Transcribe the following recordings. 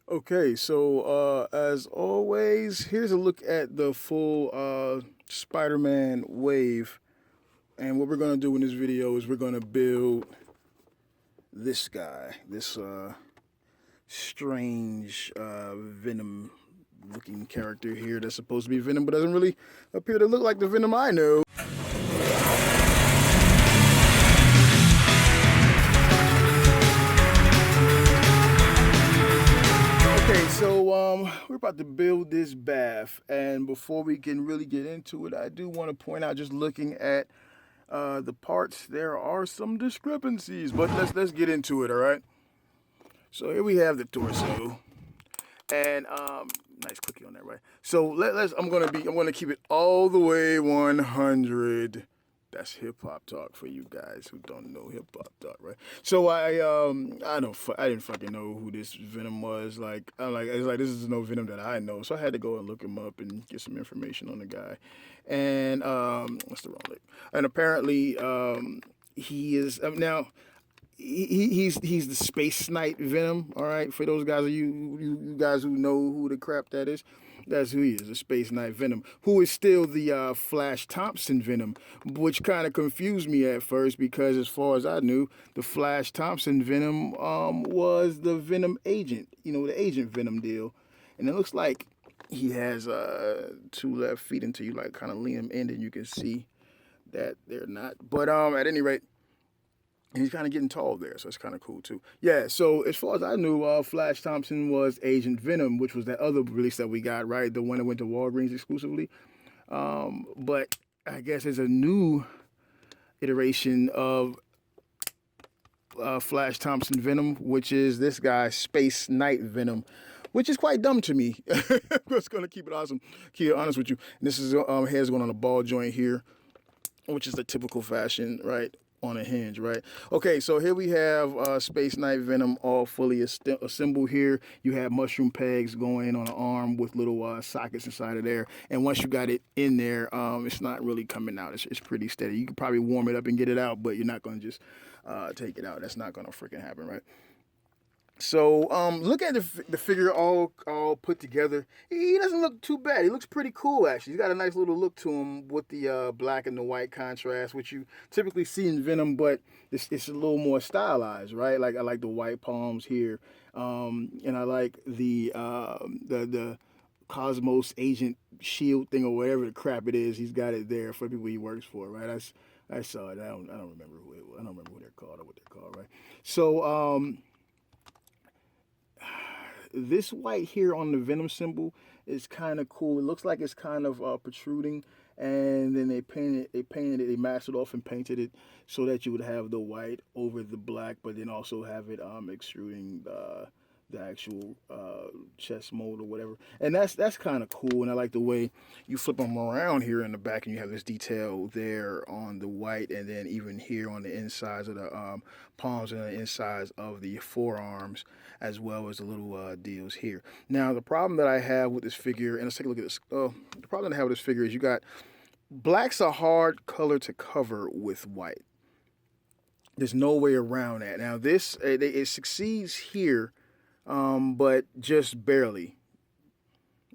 Okay, so as always, here's a look at the full Spider-Man wave. And what we're gonna do in this video is we're gonna build this guy, this strange Venom looking character here that's supposed to be Venom, but doesn't really appear to look like the Venom I know. Okay, so we're about to build this bath, and before we can really get into it, I do want to point out, just looking at the parts, there are some discrepancies, but let's get into it. All right. So here we have the torso, and nice cookie on that, right? So I'm gonna keep it all the way 100. That's hip hop talk for you guys who don't know hip hop talk, right? So I didn't fucking know who this Venom was. Like it's like this is no Venom that I know, so I had to go and look him up and get some information on the guy. And what's the wrong lick? And apparently he is now he's the SpaceKnight Venom. All right, for those guys of you guys who know who the crap that is, that's who he is, the SpaceKnight Venom, who is still the Flash Thompson Venom, which kind of confused me at first because, as far as I knew, the Flash Thompson Venom was the Venom agent, the Agent Venom deal, and it looks like he has two left feet until you like kind of lean him in, and you can see that they're not. But at any rate, he's kind of getting tall there, so it's kind of cool too. Yeah, so as far as I knew, Flash Thompson was Agent Venom, which was that other release that we got, right? The one that went to Walgreens exclusively. But I guess there's a new iteration of Flash Thompson Venom, which is this guy, SpaceKnight Venom, which is quite dumb to me. I'm just going to keep it awesome, keep it honest with you. And this is hair's going on a ball joint here, which is the typical fashion, right? On a hinge, right? Okay, so here we have SpaceKnight Venom all fully assembled here. You have mushroom pegs going on an arm with little sockets inside of there. And once you got it in there, it's not really coming out. It's pretty steady. You could probably warm it up and get it out, but you're not going to just take it out. That's not going to freaking happen, right? So look at the figure all put together. He doesn't look too bad. He looks pretty cool, actually. He's got a nice little look to him with the black and the white contrast, which you typically see in Venom, but it's a little more stylized, right? Like I like the white palms here, and I like the Cosmos Agent Shield thing or whatever the crap it is. He's got it there for the people he works for, right? I saw it. I don't remember who it was. I don't remember who they're called or what they're called, right? So this white here on the Venom symbol is kind of cool. It looks like it's kind of protruding, and then they masked it off and painted it so that you would have the white over the black, but then also have it extruding the actual chest mold or whatever. And that's kind of cool. And I like the way you flip them around here in the back, and you have this detail there on the white, and then even here on the insides of the palms and the insides of the forearms, as well as the little deals here. Now, the problem that I have with this figure, and let's take a look at this. The problem that I have with this figure is you got black's a hard color to cover with white. There's no way around that. Now, this it succeeds here, but just barely.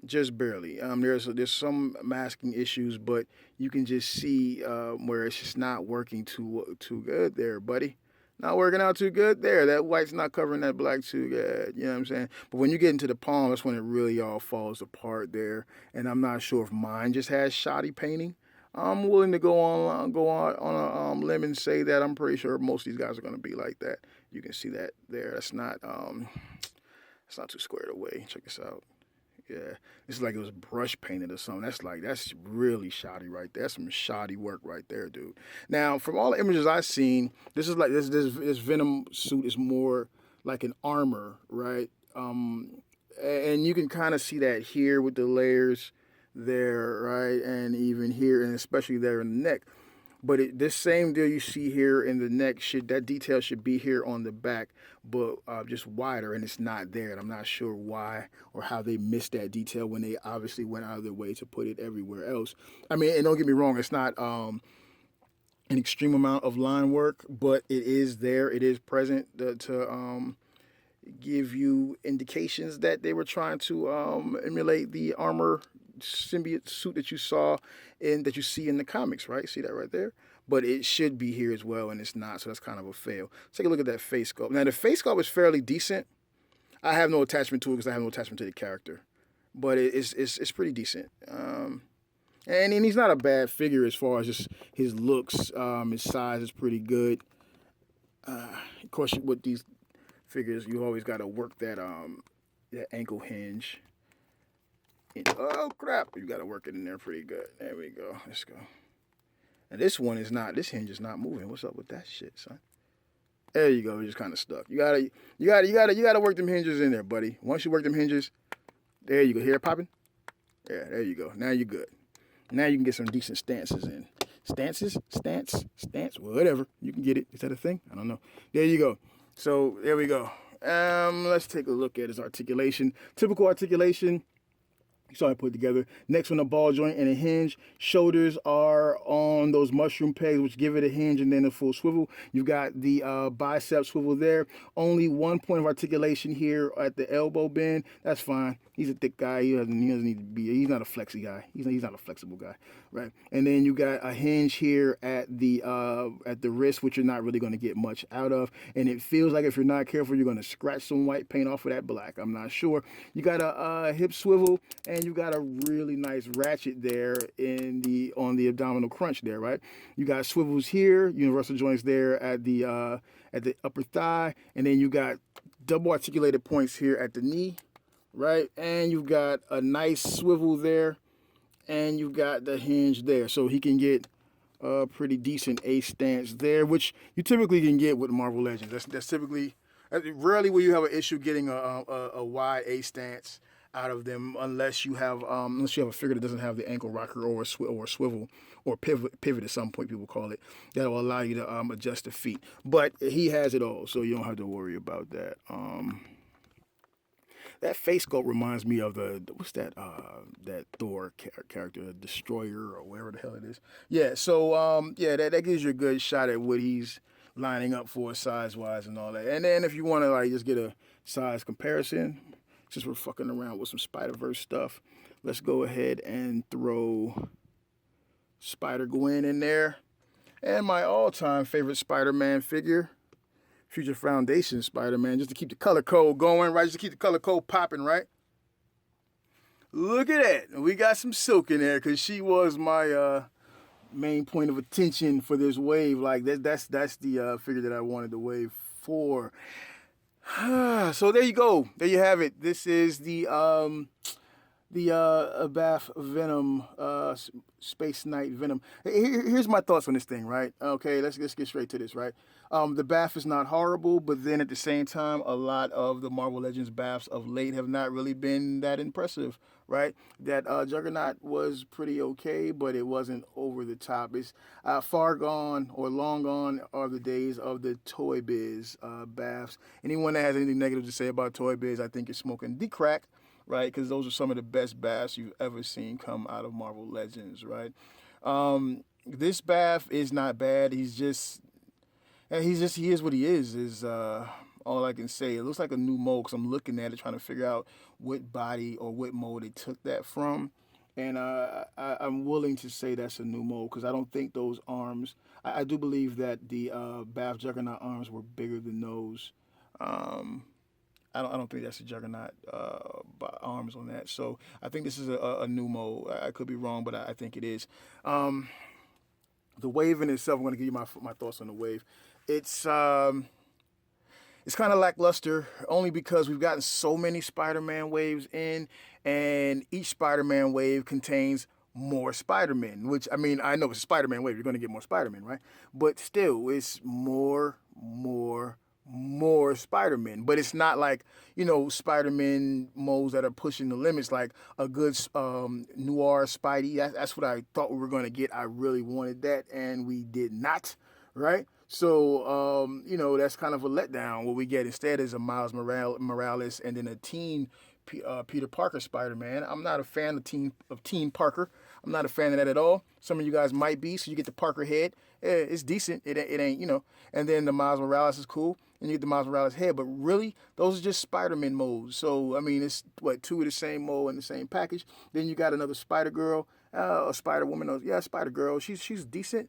Just barely. There's some masking issues, but you can just see where it's just not working too good there, buddy. Not working out too good there. That white's not covering that black too good. You know what I'm saying? But when you get into the palm, that's when it really all falls apart there. And I'm not sure if mine just has shoddy painting. I'm willing to go on a limb and say that I'm pretty sure most of these guys are going to be like that. You can see that there. That's not too squared away. Check this out. Yeah, it's like it was brush painted or something. That's really shoddy right there. That's some shoddy work right there, dude. Now, from all the images I've seen, this is like this Venom suit is more like an armor, right? And you can kind of see that here with the layers there, right, and even here, and especially there in the neck. But this same deal you see here in the neck, that detail should be here on the back, but just wider, and it's not there. And I'm not sure why or how they missed that detail when they obviously went out of their way to put it everywhere else. I mean, and don't get me wrong, it's not an extreme amount of line work, but it is there. It is present to give you indications that they were trying to emulate the armor symbiote suit that you saw that you see in the comics, right? See that right there? But it should be here as well, and it's not, so that's kind of a fail. Let's take a look at that face sculpt. Now, the face sculpt is fairly decent. I have no attachment to it because I have no attachment to the character, but it's pretty decent. And he's not a bad figure as far as just his looks. His size is pretty good. Of course, with these figures, you always got to work that ankle hinge. Oh crap! You got to work it in there pretty good. There we go. Let's go. And this one is not. This hinge is not moving. What's up with that shit, son? There you go. You're just kind of stuck. You gotta work them hinges in there, buddy. Once you work them hinges, there you go. Hear it popping? Yeah, there you go. Now you're good. Now you can get some decent stances in. Stance, whatever. You can get it. Is that a thing? I don't know. There you go. So there we go. Let's take a look at his articulation. Typical articulation. So I put together. Next one, a ball joint and a hinge. Shoulders are on those mushroom pegs, which give it a hinge and then a full swivel. You've got the bicep swivel there. Only 1 point of articulation here at the elbow bend. That's fine. He's a thick guy. He doesn't need to be. He's not a flexy guy. He's not a flexible guy, right? And then you got a hinge here at the wrist, which you're not really going to get much out of. And it feels like if you're not careful, you're going to scratch some white paint off of that black. I'm not sure. You got a hip swivel, and you got a really nice ratchet there on the abdominal crunch there, right? You got swivels here, universal joints there at the upper thigh, and then you got double articulated points here at the knee. Right, and you've got a nice swivel there, and you've got the hinge there, so he can get a pretty decent A stance there, which you typically can get with Marvel Legends. That's typically rarely will you have an issue getting a wide A stance out of them unless you have a figure that doesn't have the ankle rocker or a swivel or pivot at some point people call it, that will allow you to adjust the feet. But he has it all, so you don't have to worry about that. That face sculpt reminds me of what's that Thor character, the Destroyer or whatever the hell it is. Yeah, so that gives you a good shot at what he's lining up for size wise and all that. And then if you want to like just get a size comparison, since we're fucking around with some Spider-Verse stuff, let's go ahead and throw Spider-Gwen in there. And my all-time favorite Spider-Man figure, Future Foundation Spider-Man, just to keep the color code going, right? Just to keep the color code popping, right? Look at that. We got some Silk in there because she was my main point of attention for this wave. Like that's the figure that I wanted the wave for. So there you go. There you have it. This is the BAF Venom, SpaceKnight Venom. Here's my thoughts on this thing, right? Okay, let's get straight to this, right? The BAF is not horrible, but then at the same time, a lot of the Marvel Legends BAFs of late have not really been that impressive, right? That Juggernaut was pretty okay, but it wasn't over the top. It's far gone or long gone are the days of the Toy Biz BAFs. Anyone that has anything negative to say about Toy Biz, I think is smoking the crack, right? Because those are some of the best BAFs you've ever seen come out of Marvel Legends, right? This BAF is not bad. He is what he is all I can say. It looks like a new mold because I'm looking at it trying to figure out what body or what mold they took that from. And I'm willing to say that's a new mold because I don't think those arms, I do believe that the BAF Juggernaut arms were bigger than those. I don't think that's a Juggernaut arms on that. So I think this is a new mold. I could be wrong, but I think it is. The wave in itself, I'm going to give you my thoughts on the wave. It's kind of lackluster only because we've gotten so many Spider-Man waves in, and each Spider-Man wave contains more Spider-Man, which, I mean, I know it's a Spider-Man wave. You're going to get more Spider-Man, right? But still, it's more Spider-Man. But it's not like, Spider-Man molds that are pushing the limits, like a good noir Spidey. That's what I thought we were going to get. I really wanted that, and we did not, right? So, that's kind of a letdown. What we get instead is a Miles Morales and then a teen Peter Parker Spider-Man. I'm not a fan of Teen Parker. I'm not a fan of that at all. Some of you guys might be, so you get the Parker head. It's decent. It ain't, you know. And then the Miles Morales is cool, and you get the Miles Morales head. But really, those are just Spider-Man modes. So, I mean, it's, what, 2 of the same mode in the same package. Then you got another Spider-Girl, a Spider-Woman. Yeah, Spider-Girl. She's decent.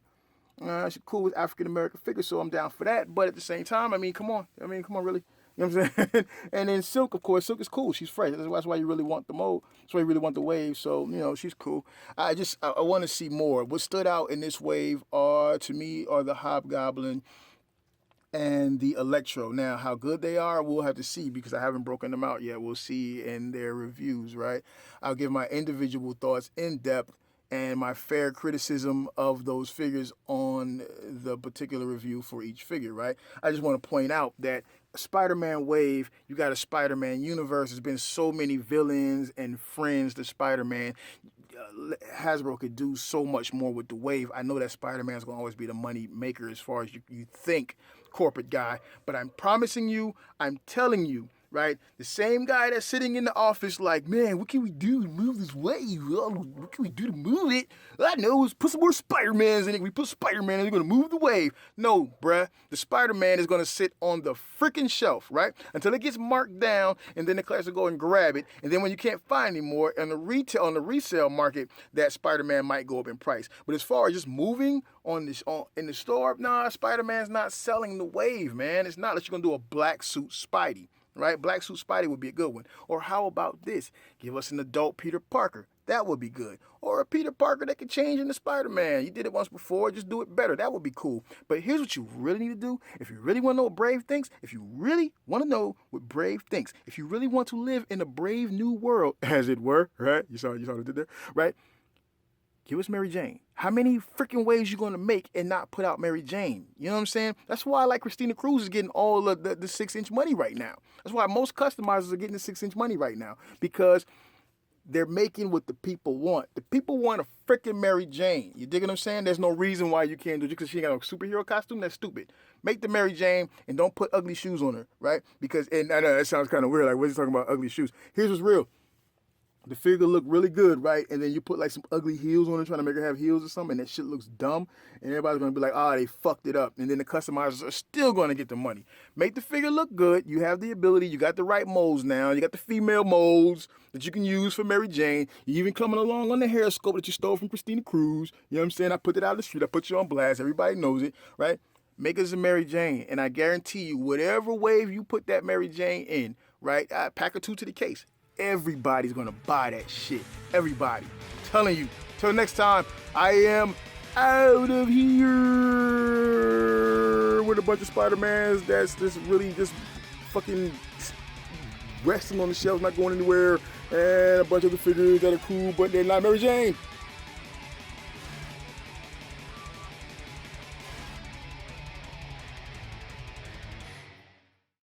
She's cool with African-American figures, so I'm down for that. But at the same time, I mean, come on. Really. You know what I'm saying? And then Silk, of course. Silk is cool. She's fresh. That's why you really want the mode. That's why you really want the wave. So, you know, she's cool. I want to see more. What stood out in this wave to me, are the Hobgoblin and the Electro. Now, how good they are, we'll have to see because I haven't broken them out yet. We'll see in their reviews, right? I'll give my individual thoughts in depth and my fair criticism of those figures on the particular review for each figure, right? I just want to point out that Spider-Man wave, you got a Spider-Man universe. There's been so many villains and friends to Spider-Man. Hasbro could do so much more with the wave. I know that Spider-Man's going to always be the money maker as far as you think, corporate guy. But I'm promising you, I'm telling you, right? The same guy that's sitting in the office like, man, what can we do to move this wave? What can we do to move it? I know, is put some more Spider-Mans in it. We put Spider-Man and they're going to move the wave. No, bruh. The Spider-Man is going to sit on the freaking shelf, right? Until it gets marked down, and then the class will go and grab it. And then when you can't find anymore on the resale market, that Spider-Man might go up in price. But as far as just moving in the store, nah, Spider-Man's not selling the wave, man. It's not unless you're going to do a black suit Spidey. Right? Black Suit Spidey would be a good one. Or how about this? Give us an adult Peter Parker. That would be good. Or a Peter Parker that can change into Spider-Man. You did it once before, just do it better. That would be cool. But here's what you really need to do. If you really want to know what Brave thinks, if you really want to know what Brave thinks, if you really want to live in a brave new world, as it were, right? You saw what I did there, right? Give us Mary Jane. How many freaking waves you going to make and not put out Mary Jane? You know what I'm saying? That's why I like Christina Cruz is getting all of the 6-inch money right now. That's why most customizers are getting the 6-inch money right now. Because they're making what the people want. The people want a freaking Mary Jane. You dig what I'm saying? There's no reason why you can't do it because she ain't got a superhero costume. That's stupid. Make the Mary Jane and don't put ugly shoes on her, right? Because, and I know that sounds kind of weird. Like, what's he talking about ugly shoes? Here's what's real. The figure look really good, right? And then you put like some ugly heels on it, trying to make her have heels or something, and that shit looks dumb. And everybody's gonna be like, they fucked it up. And then the customizers are still gonna get the money. Make the figure look good. You have the ability. You got the right molds now. You got the female molds that you can use for Mary Jane. You even coming along on the hair sculpt that you stole from Christina Cruz. You know what I'm saying? I put it out of the street. I put you on blast. Everybody knows it, right? Make us a Mary Jane. And I guarantee you, whatever wave you put that Mary Jane in, right? Pack her 2 to the case. Everybody's gonna buy that shit. Everybody. I'm telling you. Till next time, I am out of here with a bunch of Spider-Mans that's just really just fucking resting on the shelves, not going anywhere, and a bunch of the figures that are cool, but they're not Mary Jane.